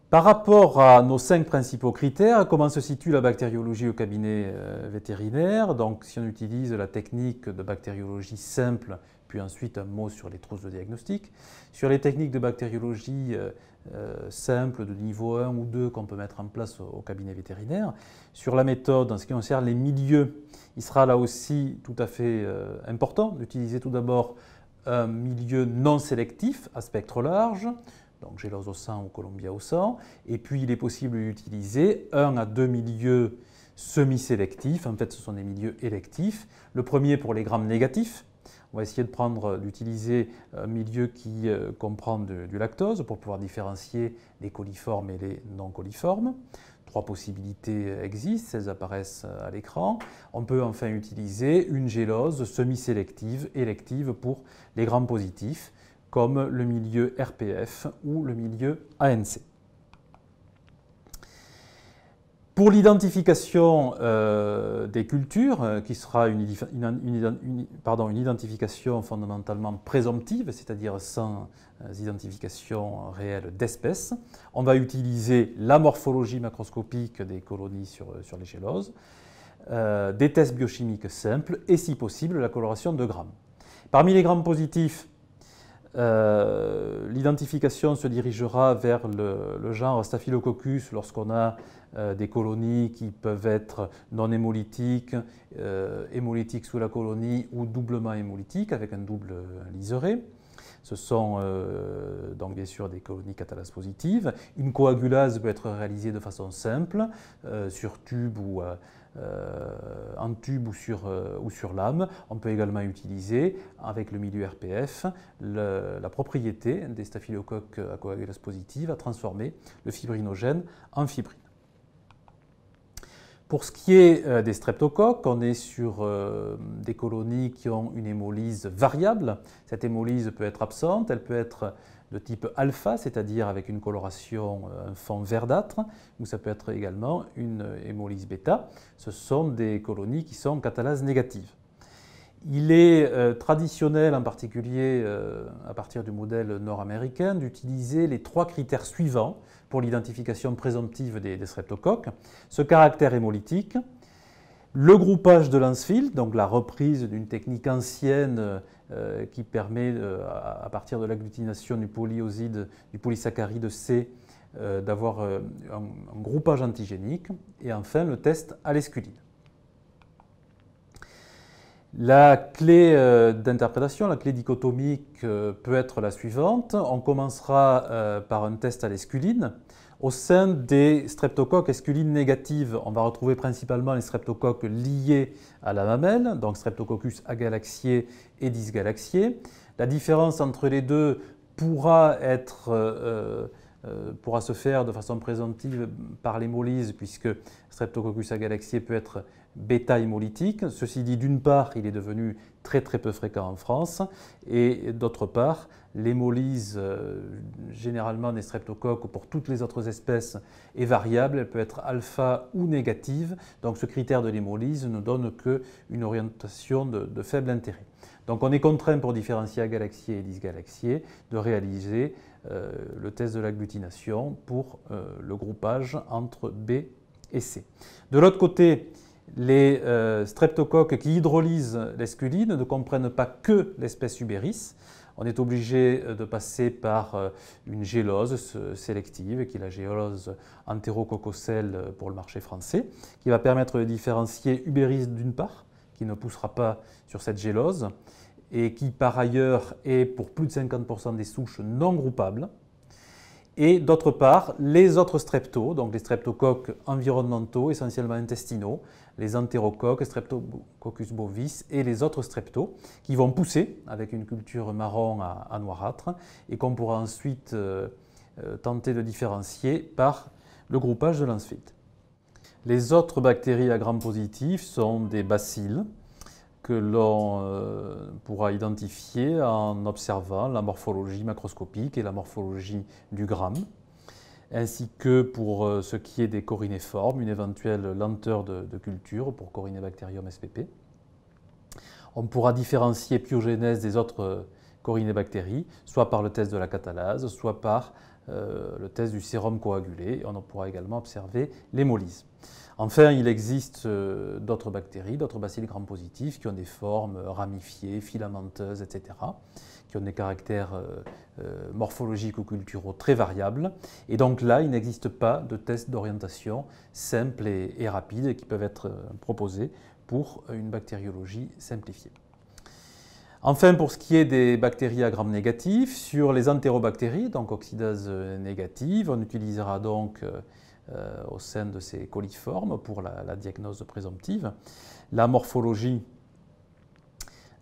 Par rapport à nos 5 principaux critères, comment se situe la bactériologie au cabinet vétérinaire? Donc, si on utilise la technique de bactériologie simple, puis ensuite un mot sur les trousses de diagnostic. Sur les techniques de bactériologie simple de niveau 1 ou 2 qu'on peut mettre en place au cabinet vétérinaire. Sur la méthode, en ce qui concerne les milieux, il sera là aussi tout à fait important d'utiliser tout d'abord un milieu non sélectif à spectre large, donc gélose au sang ou Columbia au sang, et puis il est possible d'utiliser 1 à 2 milieux semi-sélectifs, en fait ce sont des milieux électifs. Le premier pour les grammes négatifs, on va essayer d'utiliser un milieu qui comprend du lactose pour pouvoir différencier les coliformes et les non coliformes. 3 possibilités existent, elles apparaissent à l'écran. On peut enfin utiliser une gélose semi-sélective, élective pour les grammes positifs, comme le milieu RPF ou le milieu ANC. Pour l'identification des cultures, qui sera une identification fondamentalement présomptive, c'est-à-dire sans identification réelle d'espèces, on va utiliser la morphologie macroscopique des colonies sur les géloses, des tests biochimiques simples et, si possible, la coloration de grammes. Parmi les grammes positifs, l'identification se dirigera vers le genre Staphylococcus lorsqu'on a des colonies qui peuvent être non hémolytiques, hémolytiques sous la colonie ou doublement hémolytiques avec un double liseré. Ce sont donc bien sûr des colonies catalase positives. Une coagulase peut être réalisée de façon simple sur tube ou en tube ou sur lame. On peut également utiliser, avec le milieu RPF, la propriété des staphylocoques à coagulase positive à transformer le fibrinogène en fibrine. Pour ce qui est des streptocoques, on est sur des colonies qui ont une hémolyse variable. Cette hémolyse peut être absente, elle peut être de type alpha, c'est-à-dire avec une coloration, un fond verdâtre, ou ça peut être également une hémolyse bêta. Ce sont des colonies qui sont catalase négatives. Il est traditionnel, en particulier à partir du modèle nord-américain, d'utiliser les 3 critères suivants pour l'identification présomptive des streptocoques. Ce caractère hémolytique, le groupage de Lancefield, donc la reprise d'une technique ancienne qui permet, à partir de l'agglutination du polyoside, du polysaccharide C, d'avoir un groupage antigénique, et enfin le test à l'esculine. La clé d'interprétation, la clé dichotomique peut être la suivante. On commencera par un test à l'esculine. Au sein des streptocoques esculines négatives, on va retrouver principalement les streptocoques liés à la mamelle, donc Streptococcus agalaxiae et dysgalaxiae. La différence entre les deux pourra se faire de façon présomptive par l'hémolyse, puisque Streptococcus agalaxiae peut être bêta-hémolytique. Ceci dit, d'une part, il est devenu très peu fréquent en France, et d'autre part, l'hémolyse généralement des streptocoques pour toutes les autres espèces est variable, elle peut être alpha ou négative, donc ce critère de l'hémolyse ne donne qu'une orientation de faible intérêt. Donc on est contraint pour différencier agalaxiae et dysgalaxiae de réaliser le test de l'agglutination pour le groupage entre B et C. De l'autre côté, les streptocoques qui hydrolysent l'esculine ne comprennent pas que l'espèce Uberis. On est obligé de passer par une gélose sélective, qui est la gélose entérococcocelle pour le marché français, qui va permettre de différencier Uberis d'une part, qui ne poussera pas sur cette gélose, et qui par ailleurs est pour plus de 50% des souches non groupables. Et d'autre part, les autres streptos, donc les streptocoques environnementaux, essentiellement intestinaux, les entérocoques, Streptococcus bovis et les autres streptos, qui vont pousser avec une culture marron à noirâtre et qu'on pourra ensuite tenter de différencier par le groupage de Lancefield. Les autres bactéries à gram positif sont des bacilles que l'on pourra identifier en observant la morphologie macroscopique et la morphologie du gramme, ainsi que pour ce qui est des corinéformes, une éventuelle lenteur de culture pour Corynebacterium spp. On pourra différencier Pyogenes des autres Corynebactéries, soit par le test de la catalase, soit par le test du sérum coagulé. On pourra également observer l'hémolyse. Enfin, il existe d'autres bactéries, d'autres bacilles gram-positifs qui ont des formes ramifiées, filamenteuses, etc., qui ont des caractères morphologiques ou culturaux très variables. Et donc là, il n'existe pas de tests d'orientation simples et rapides qui peuvent être proposés pour une bactériologie simplifiée. Enfin, pour ce qui est des bactéries à gram négatif, sur les entérobactéries, donc oxydase négative, on utilisera donc au sein de ces coliformes pour la diagnose présomptive la morphologie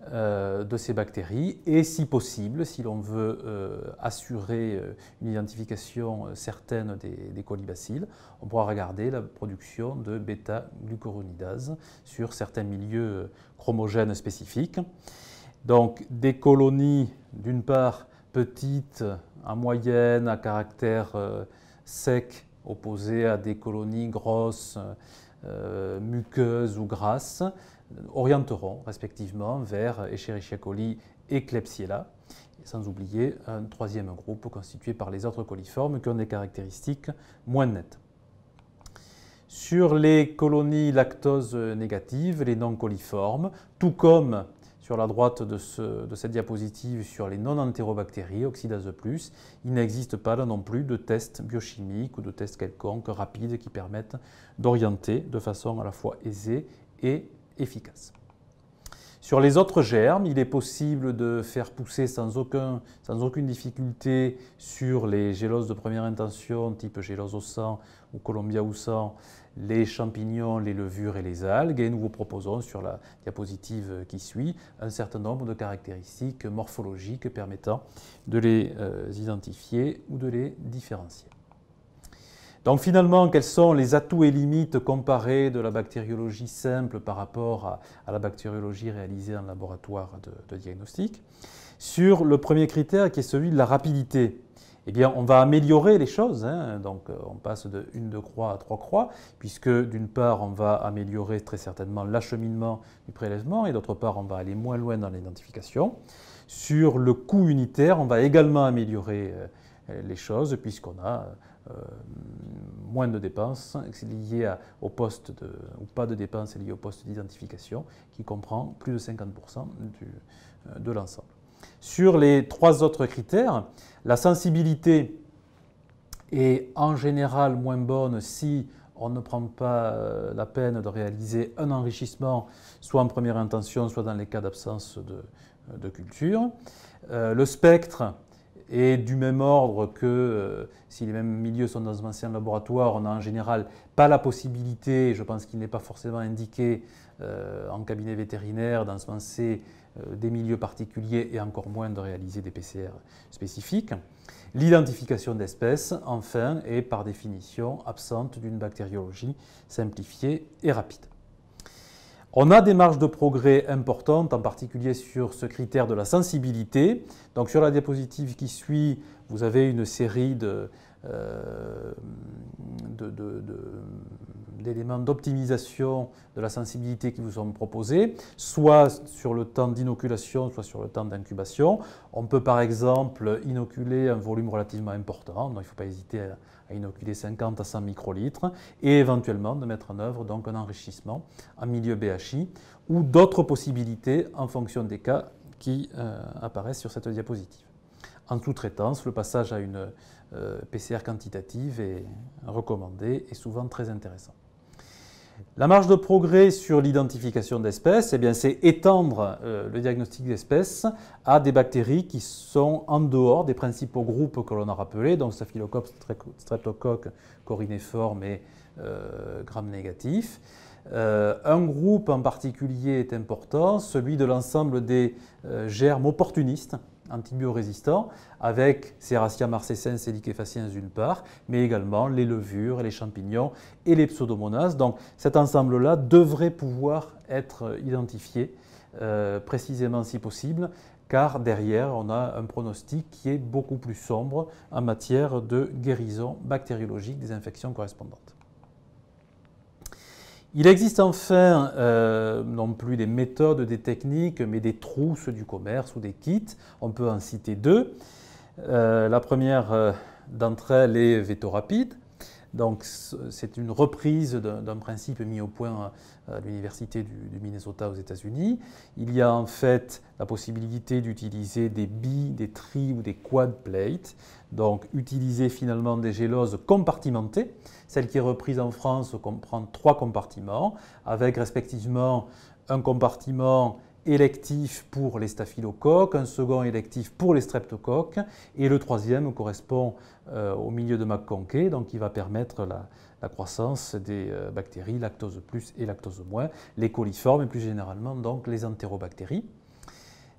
de ces bactéries et si possible, si l'on veut assurer une identification certaine des colibacilles, on pourra regarder la production de bêta-glucuronidase sur certains milieux chromogènes spécifiques. Donc des colonies d'une part petites, en moyenne, à caractère sec, opposées à des colonies grosses, muqueuses ou grasses, orienteront respectivement vers Escherichia coli et Klebsiella, sans oublier un troisième groupe constitué par les autres coliformes qui ont des caractéristiques moins nettes. Sur les colonies lactose négatives, les non-coliformes, tout comme sur la droite de cette diapositive sur les non-entérobactéries, oxydase plus, il n'existe pas là non plus de tests biochimiques ou de tests quelconques rapides qui permettent d'orienter de façon à la fois aisée et efficace. Sur les autres germes, il est possible de faire pousser sans aucune difficulté sur les géloses de première intention, type gélose au sang ou Columbia au sang, les champignons, les levures et les algues. Et nous vous proposons sur la diapositive qui suit un certain nombre de caractéristiques morphologiques permettant de les identifier ou de les différencier. Donc finalement, quels sont les atouts et limites comparés de la bactériologie simple par rapport à la bactériologie réalisée en laboratoire de diagnostic? Sur le premier critère qui est celui de la rapidité, eh bien, on va améliorer les choses, hein. Donc on passe de 1 croix à 3 croix, puisque d'une part on va améliorer très certainement l'acheminement du prélèvement et d'autre part on va aller moins loin dans l'identification. Sur le coût unitaire, on va également améliorer les choses puisqu'on a moins de dépenses liées au poste ou pas de dépenses liées au poste d'identification qui comprend plus de 50% de l'ensemble. Sur les 3 autres critères, la sensibilité est en général moins bonne si on ne prend pas la peine de réaliser un enrichissement soit en première intention, soit dans les cas d'absence de culture. Le spectre est du même ordre que si les mêmes milieux sont dans un ancien laboratoire, on n'a en général pas la possibilité, je pense qu'il n'est pas forcément indiqué en cabinet vétérinaire d'ensemencer des milieux particuliers et encore moins de réaliser des PCR spécifiques. L'identification d'espèces, enfin, est par définition absente d'une bactériologie simplifiée et rapide. On a des marges de progrès importantes, en particulier sur ce critère de la sensibilité. Donc sur la diapositive qui suit, vous avez une série d'éléments d'optimisation de la sensibilité qui vous sont proposés, soit sur le temps d'inoculation, soit sur le temps d'incubation. On peut par exemple inoculer un volume relativement important, donc il ne faut pas hésiter à inoculer 50 à 100 microlitres, et éventuellement de mettre en œuvre donc un enrichissement en milieu BHI ou d'autres possibilités en fonction des cas qui apparaissent sur cette diapositive. En sous-traitance, le passage à une PCR quantitative est recommandé et souvent très intéressant. La marge de progrès sur l'identification d'espèces, eh bien, c'est étendre le diagnostic d'espèces à des bactéries qui sont en dehors des principaux groupes que l'on a rappelés, donc Staphylococcus, Streptocoque, corinéforme et gram-négatif. Un groupe en particulier est important, celui de l'ensemble des germes opportunistes, antibiorésistants, avec Serratia marcescens et liquefaciens d'une part, mais également les levures, les champignons et les pseudomonas. Donc cet ensemble-là devrait pouvoir être identifié précisément si possible, car derrière on a un pronostic qui est beaucoup plus sombre en matière de guérison bactériologique des infections correspondantes. Il existe enfin non plus des méthodes, des techniques, mais des trousses du commerce ou des kits. On peut en citer deux. La première d'entre elles est VetoRapid. Donc, c'est une reprise d'un principe mis au point à l'Université du Minnesota aux États-Unis. Il y a en fait la possibilité d'utiliser des des tri ou des quad plates. Donc, utiliser finalement des géloses compartimentées. Celle qui est reprise en France comprend 3 compartiments, avec respectivement un compartiment électif pour les staphylocoques, un second électif pour les streptocoques, et le troisième correspond au milieu de McConkey, donc qui va permettre la croissance des bactéries lactose plus et lactose moins, les coliformes et plus généralement donc les entérobactéries.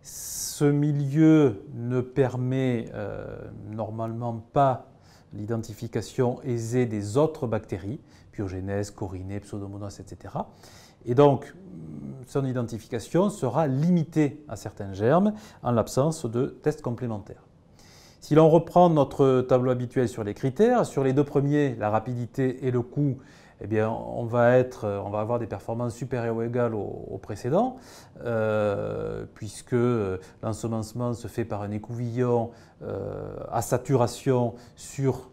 Ce milieu ne permet normalement pas l'identification aisée des autres bactéries, Pyogenes, Corinnae, Pseudomonas, etc. Et donc, son identification sera limitée à certains germes en l'absence de tests complémentaires. Si l'on reprend notre tableau habituel sur les critères, sur les deux premiers, la rapidité et le coût, eh bien, on va avoir des performances supérieures ou égales aux précédents, puisque l'ensemencement se fait par un écouvillon à saturation sur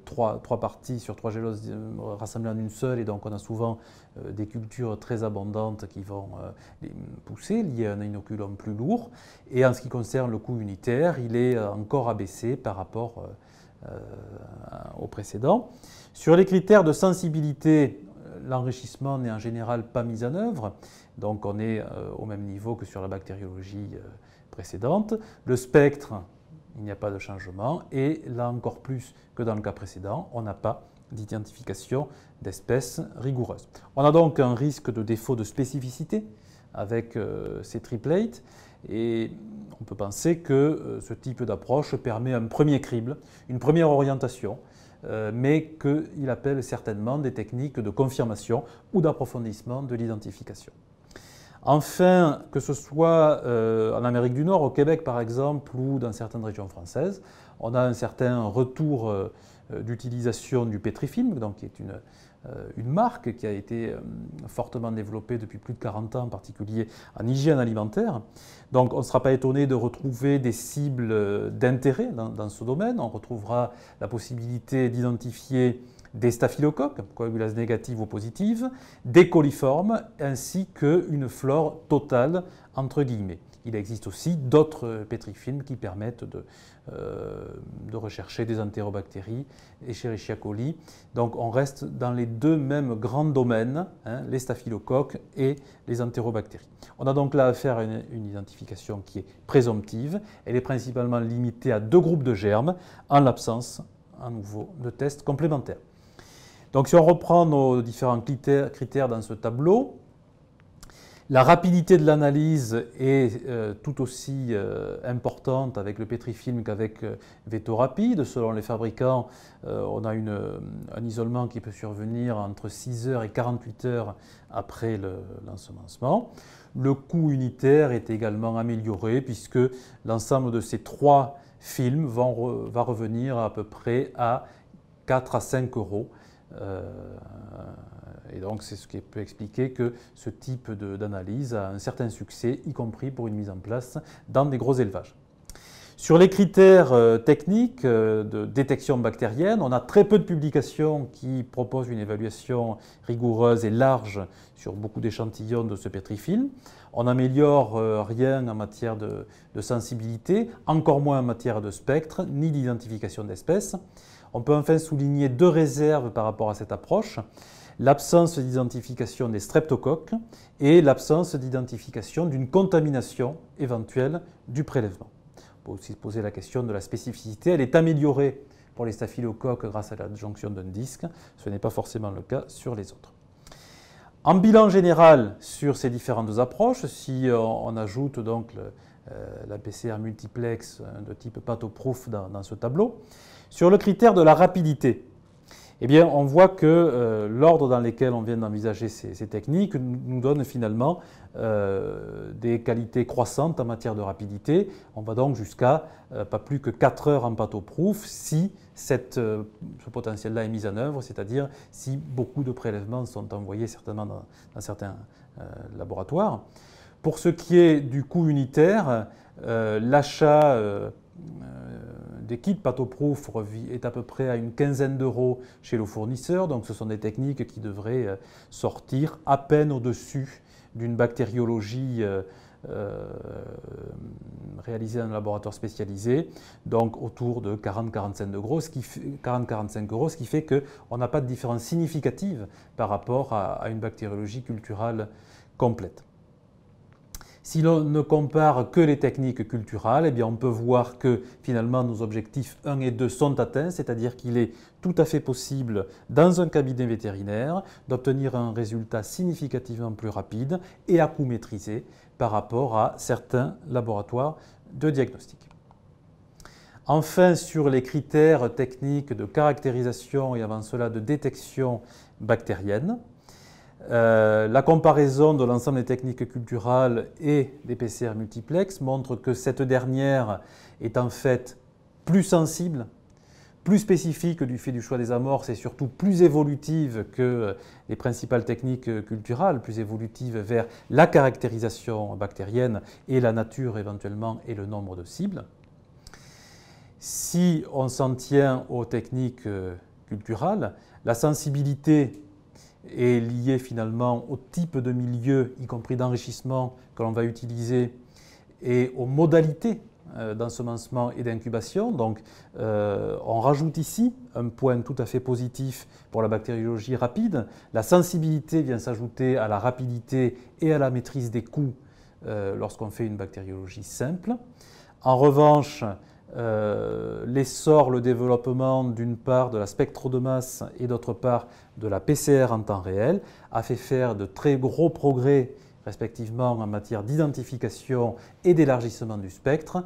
3 parties, sur 3 géloses rassemblées en une seule, et donc on a souvent des cultures très abondantes qui vont pousser, liées à un inoculum plus lourd. Et en ce qui concerne le coût unitaire, il est encore abaissé par rapport au précédent. Sur les critères de sensibilité, l'enrichissement n'est en général pas mis en œuvre, donc on est au même niveau que sur la bactériologie précédente. Le spectre, il n'y a pas de changement, et là encore plus que dans le cas précédent, on n'a pas d'identification d'espèces rigoureuses. On a donc un risque de défaut de spécificité avec ces triplates, et on peut penser que ce type d'approche permet un premier crible, une première orientation, mais qu'il appelle certainement des techniques de confirmation ou d'approfondissement de l'identification. Enfin, que ce soit en Amérique du Nord, au Québec par exemple, ou dans certaines régions françaises, on a un certain retour d'utilisation du Petrifilm, donc qui est une marque qui a été fortement développée depuis plus de 40 ans, en particulier en hygiène alimentaire. Donc on ne sera pas étonné de retrouver des cibles d'intérêt dans ce domaine. On retrouvera la possibilité d'identifier des staphylocoques, coagulase négative ou positive, des coliformes, ainsi qu'une flore totale, entre guillemets. Il existe aussi d'autres pétrifilms qui permettent de rechercher des entérobactéries, Escherichia coli. Donc on reste dans les deux mêmes grands domaines, les staphylocoques et les entérobactéries. On a donc là affaire à une identification qui est présomptive. Elle est principalement limitée à 2 groupes de germes, en l'absence, à nouveau, de tests complémentaires. Donc si on reprend nos différents critères dans ce tableau, la rapidité de l'analyse est tout aussi importante avec le Petrifilm qu'avec VetoRapid. Selon les fabricants, on a un isolement qui peut survenir entre 6 heures et 48 heures après l'ensemencement. Le coût unitaire est également amélioré puisque l'ensemble de ces 3 films va revenir à peu près à 4 à 5 euros. Et donc c'est ce qui peut expliquer que ce type d'analyse a un certain succès, y compris pour une mise en place dans des gros élevages. Sur les critères techniques de détection bactérienne, on a très peu de publications qui proposent une évaluation rigoureuse et large sur beaucoup d'échantillons de ce Petrifilm. On n'améliore rien en matière de sensibilité, encore moins en matière de spectre, ni d'identification d'espèces. On peut enfin souligner 2 réserves par rapport à cette approche. L'absence d'identification des streptocoques et l'absence d'identification d'une contamination éventuelle du prélèvement. On peut aussi se poser la question de la spécificité. Elle est améliorée pour les staphylocoques grâce à l'adjonction d'un disque. Ce n'est pas forcément le cas sur les autres. En bilan général sur ces différentes approches, si on ajoute donc la PCR multiplex de type pathoproof dans ce tableau, sur le critère de la rapidité, Eh bien, on voit que l'ordre dans lequel on vient d'envisager ces techniques nous donne finalement des qualités croissantes en matière de rapidité. On va donc jusqu'à pas plus que 4 heures en patho-proof si ce potentiel-là est mis en œuvre, c'est-à-dire si beaucoup de prélèvements sont envoyés certainement dans certains laboratoires. Pour ce qui est du coût unitaire, l'achat des kits patho-proof est à peu près à une quinzaine d'euros chez le fournisseur. Donc ce sont des techniques qui devraient sortir à peine au-dessus d'une bactériologie réalisée dans un laboratoire spécialisé, donc autour de 40-45 euros, ce qui fait qu'on n'a pas de différence significative par rapport à une bactériologie culturale complète. Si l'on ne compare que les techniques culturales, eh bien on peut voir que finalement nos objectifs 1 et 2 sont atteints, c'est-à-dire qu'il est tout à fait possible dans un cabinet vétérinaire d'obtenir un résultat significativement plus rapide et à coût maîtrisé par rapport à certains laboratoires de diagnostic. Enfin, sur les critères techniques de caractérisation et avant cela de détection bactérienne, la comparaison de l'ensemble des techniques culturales et des PCR multiplex montre que cette dernière est en fait plus sensible, plus spécifique du fait du choix des amorces et surtout plus évolutive que les principales techniques culturales, plus évolutive vers la caractérisation bactérienne et la nature éventuellement et le nombre de cibles. Si on s'en tient aux techniques culturales, la sensibilité est lié finalement au type de milieu, y compris d'enrichissement, que l'on va utiliser et aux modalités d'ensemencement et d'incubation. Donc on rajoute ici un point tout à fait positif pour la bactériologie rapide. La sensibilité vient s'ajouter à la rapidité et à la maîtrise des coûts lorsqu'on fait une bactériologie simple. En revanche, l'essor, le développement d'une part de la spectro de masse et d'autre part de la PCR en temps réel a fait faire de très gros progrès respectivement en matière d'identification et d'élargissement du spectre.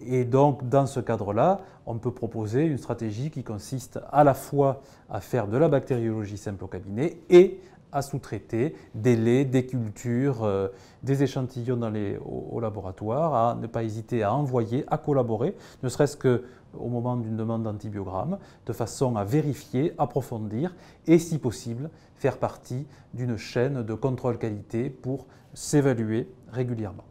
Et donc dans ce cadre-là, on peut proposer une stratégie qui consiste à la fois à faire de la bactériologie simple au cabinet et à sous-traiter des laits, des cultures, des échantillons au laboratoire, à ne pas hésiter à envoyer, à collaborer, ne serait-ce qu'au moment d'une demande d'antibiogramme, de façon à vérifier, approfondir et, si possible, faire partie d'une chaîne de contrôle qualité pour s'évaluer régulièrement.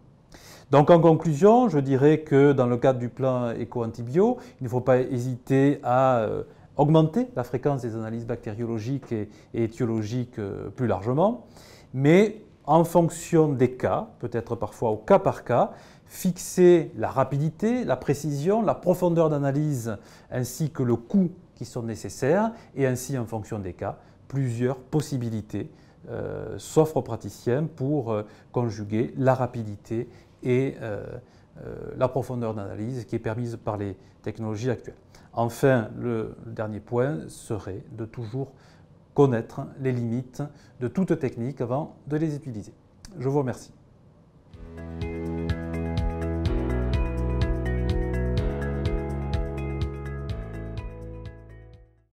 Donc en conclusion, je dirais que dans le cadre du plan éco-antibio, il ne faut pas hésiter à augmenter la fréquence des analyses bactériologiques et étiologiques plus largement, mais en fonction des cas, peut-être parfois au cas par cas, fixer la rapidité, la précision, la profondeur d'analyse ainsi que le coût qui sont nécessaires et ainsi en fonction des cas, plusieurs possibilités s'offrent aux praticiens pour conjuguer la rapidité et la profondeur d'analyse qui est permise par les technologies actuelles. Enfin, le dernier point serait de toujours connaître les limites de toute technique avant de les utiliser. Je vous remercie.